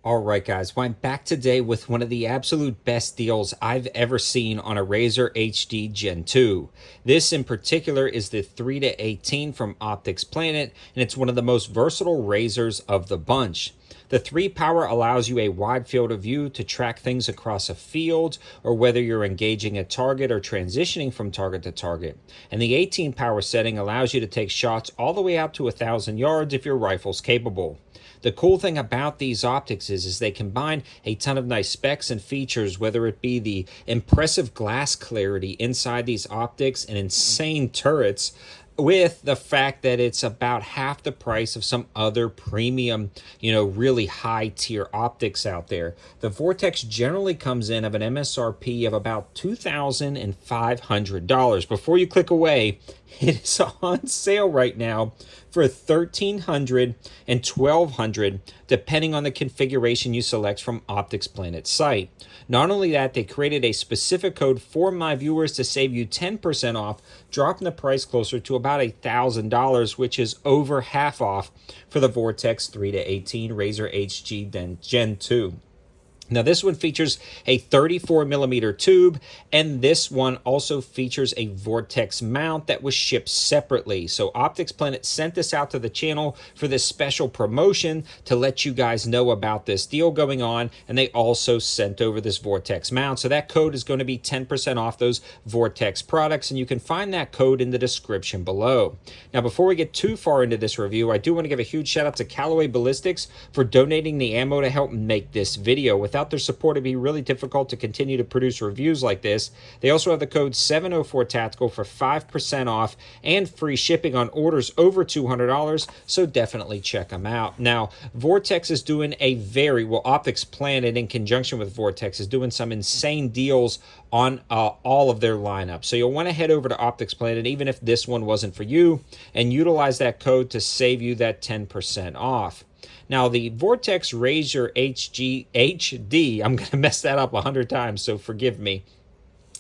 All right, guys. Well, I'm back today with one of the absolute best deals I've ever seen on a Razer HD Gen 2. This in particular is the 3 to 18 from Optics Planet, and it's one of the most versatile Razers of the bunch. The 3 power allows you a wide field of view to track things across a field, or whether you're engaging a target or transitioning from target to target. And the 18 power setting allows you to take shots all the way out to 1,000 yards if your rifle's capable. The cool thing about these optics is they combine a ton of nice specs and features, whether it be the impressive glass clarity inside these optics and insane turrets, with the fact that it's about half the price of some other premium, really high tier optics out there. The Vortex generally comes in of an MSRP of about $2,500. Before you click away, it is on sale right now for $1,300 and $1,200, depending on the configuration you select from Optics Planet's site. Not only that, they created a specific code for my viewers to save you 10% off, dropping the price closer to about $1,000, which is over half off for the Vortex 3 to 18 Razer HD Gen 2. Now, this one features a 34mm tube, and this one also features a Vortex mount that was shipped separately. So Optics Planet sent this out to the channel for this special promotion to let you guys know about this deal going on, and they also sent over this Vortex mount. So that code is going to be 10% off those Vortex products, and you can find that code in the description below. Now, before we get too far into this review, I do want to give a huge shout out to Callaway Ballistics for donating the ammo to help make this video. Without their support, it'd be really difficult to continue to produce reviews like this. They also have the code 704TACTICAL for 5% off and free shipping on orders over $200, so definitely check them out. Now, Vortex is doing Optics Planet in conjunction with Vortex is doing some insane deals on all of their lineup. So you'll want to head over to Optics Planet, even if this one wasn't for you, and utilize that code to save you that 10% off. Now, the Vortex Razer HD, I'm going to mess that up 100 times, so forgive me,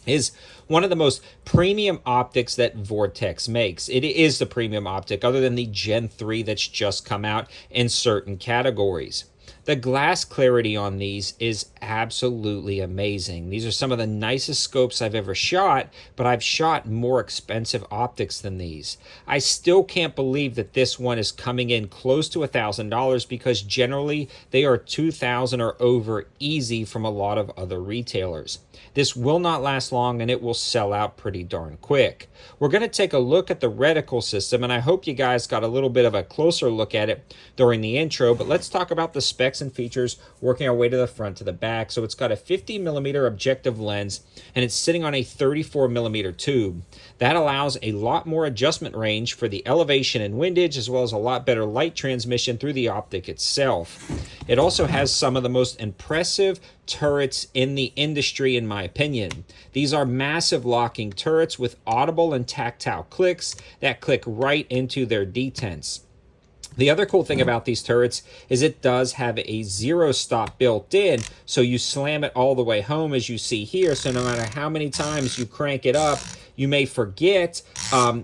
is one of the most premium optics that Vortex makes. It is the premium optic, other than the Gen 3 that's just come out in certain categories. The glass clarity on these is absolutely amazing. These are some of the nicest scopes I've ever shot, but I've shot more expensive optics than these. I still can't believe that this one is coming in close to $1,000, because generally they are $2,000 or over easy from a lot of other retailers. This will not last long, and it will sell out pretty darn quick. We're going to take a look at the reticle system, and I hope you guys got a little bit of a closer look at it during the intro, but let's talk about the specs and features, working our way to the front to the back. So it's got a 50mm objective lens, and it's sitting on a 34mm tube. That allows a lot more adjustment range for the elevation and windage, as well as a lot better light transmission through the optic itself. It also has some of the most impressive turrets in the industry, in my opinion. These are massive locking turrets with audible and tactile clicks that click right into their detents. The other cool thing about these turrets is it does have a zero stop built in, so you slam it all the way home, as you see here. So no matter how many times you crank it up, you may forget,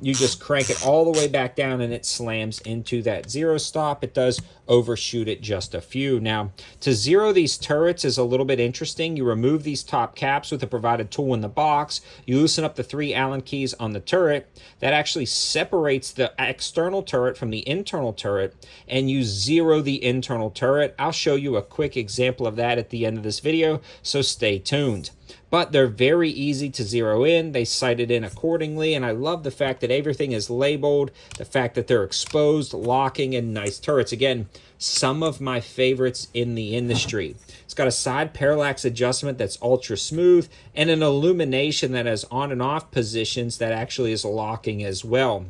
you just crank it all the way back down and it slams into that zero stop. It does overshoot it just a few. Now, to zero these turrets is a little bit interesting. You remove these top caps with the provided tool in the box. You loosen up the 3 Allen keys on the turret. That actually separates the external turret from the internal turret, and you zero the internal turret. I'll show you a quick example of that at the end of this video, so stay tuned. But they're very easy to zero in. They sight it in accordingly, and I love the fact that everything is labeled, the fact that they're exposed, locking, and nice turrets. Again, some of my favorites in the industry. It's got a side parallax adjustment that's ultra smooth, and an illumination that has on and off positions that actually is locking as well.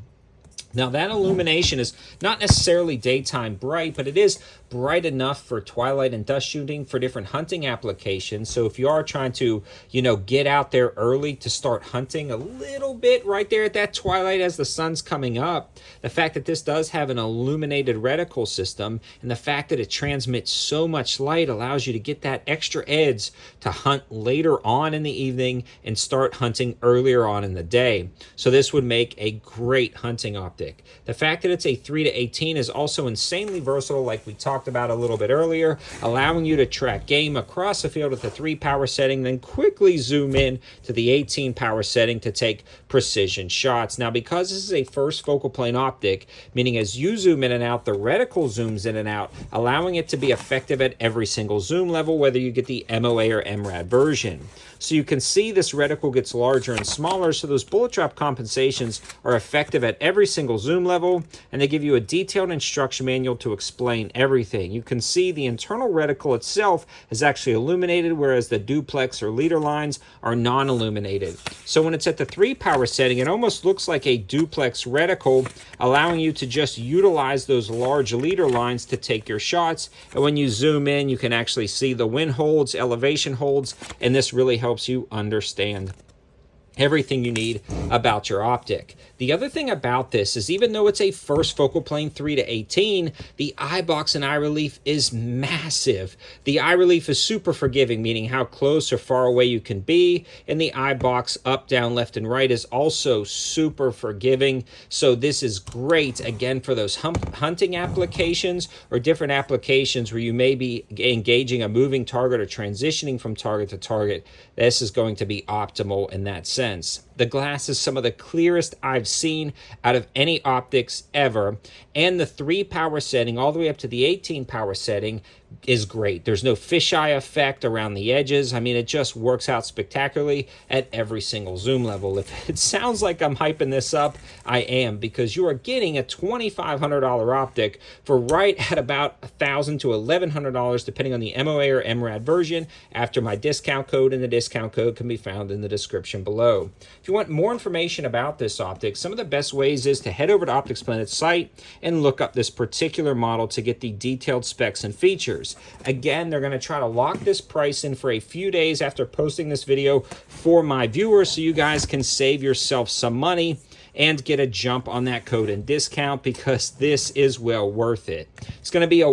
Now, that illumination is not necessarily daytime bright, but it is bright enough for twilight and dust shooting for different hunting applications. So if you are trying to, get out there early to start hunting a little bit right there at that twilight as the sun's coming up, the fact that this does have an illuminated reticle system and the fact that it transmits so much light allows you to get that extra edge to hunt later on in the evening and start hunting earlier on in the day. So this would make a great hunting opportunity optic. The fact that it's a 3-18 is also insanely versatile, like we talked about a little bit earlier, allowing you to track game across the field with the 3 power setting, then quickly zoom in to the 18 power setting to take precision shots. Now, because this is a first focal plane optic, meaning as you zoom in and out, the reticle zooms in and out, allowing it to be effective at every single zoom level, whether you get the MOA or MRAD version. So you can see this reticle gets larger and smaller, so those bullet drop compensations are effective at every single zoom level, and they give you a detailed instruction manual to explain everything. You can see the internal reticle itself is actually illuminated, whereas the duplex or leader lines are non-illuminated. So when it's at the 3 power setting, it almost looks like a duplex reticle, allowing you to just utilize those large leader lines to take your shots. And when you zoom in, you can actually see the wind holds, elevation holds, and this really helps you understand everything you need about your optic. The other thing about this is, even though it's a first focal plane 3-18, the eye box and eye relief is massive. The eye relief is super forgiving, meaning how close or far away you can be, and the eye box up, down, left, and right is also super forgiving. So this is great, again, for those hunting applications or different applications where you may be engaging a moving target or transitioning from target to target. This is going to be optimal in that sense. The glass is some of the clearest I've seen out of any optics ever, and the 3 power setting all the way up to the 18 power setting is great. There's no fisheye effect around the edges. I mean, it just works out spectacularly at every single zoom level. If it sounds like I'm hyping this up, I am, because you are getting a $2,500 optic for right at about $1,000 to $1,100, depending on the MOA or MRAD version, after my discount code, and the discount code can be found in the description below. If you want more information about this optic, some of the best ways is to head over to Optics Planet's site and look up this particular model to get the detailed specs and features. Again, they're going to try to lock this price in for a few days after posting this video for my viewers, so you guys can save yourself some money and get a jump on that code and discount, because this is well worth it. It's going to be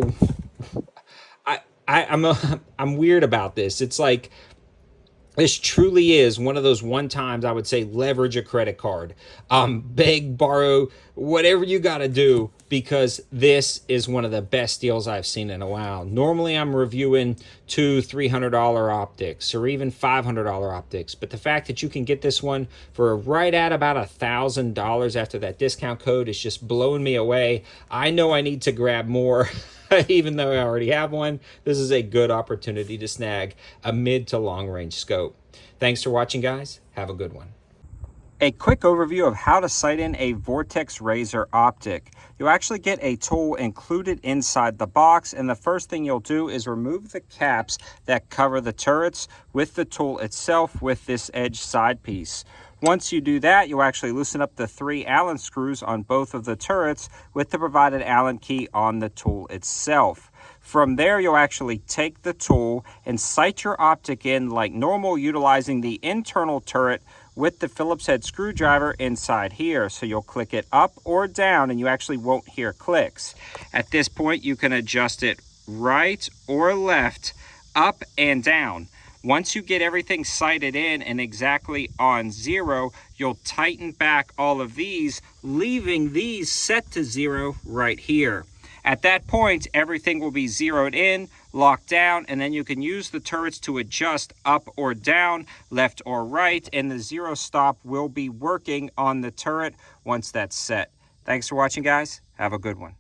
I'm weird about this. It's like, this truly is one of those one times I would say leverage a credit card. Beg, borrow, whatever you got to do, because this is one of the best deals I've seen in a while. Normally I'm reviewing $200-$300 optics or even $500 optics, but the fact that you can get this one for right at about $1,000 after that discount code is just blowing me away. I know I need to grab more. Even though I already have one, this is a good opportunity to snag a mid to long range scope. Thanks for watching, guys. Have a good one. A quick overview of how to sight in a Vortex Razor optic. You'll actually get a tool included inside the box, and the first thing you'll do is remove the caps that cover the turrets with the tool itself with this edge side piece. Once you do that, you'll actually loosen up the 3 Allen screws on both of the turrets with the provided Allen key on the tool itself. From there, you'll actually take the tool and sight your optic in like normal, utilizing the internal turret with the Phillips head screwdriver inside here. So you'll click it up or down, and you actually won't hear clicks. At this point, you can adjust it right or left, up and down. Once you get everything sighted in and exactly on 0, you'll tighten back all of these, leaving these set to 0 right here. At that point, everything will be zeroed in, locked down, and then you can use the turrets to adjust up or down, left or right, and the 0 stop will be working on the turret once that's set. Thanks for watching, guys. Have a good one.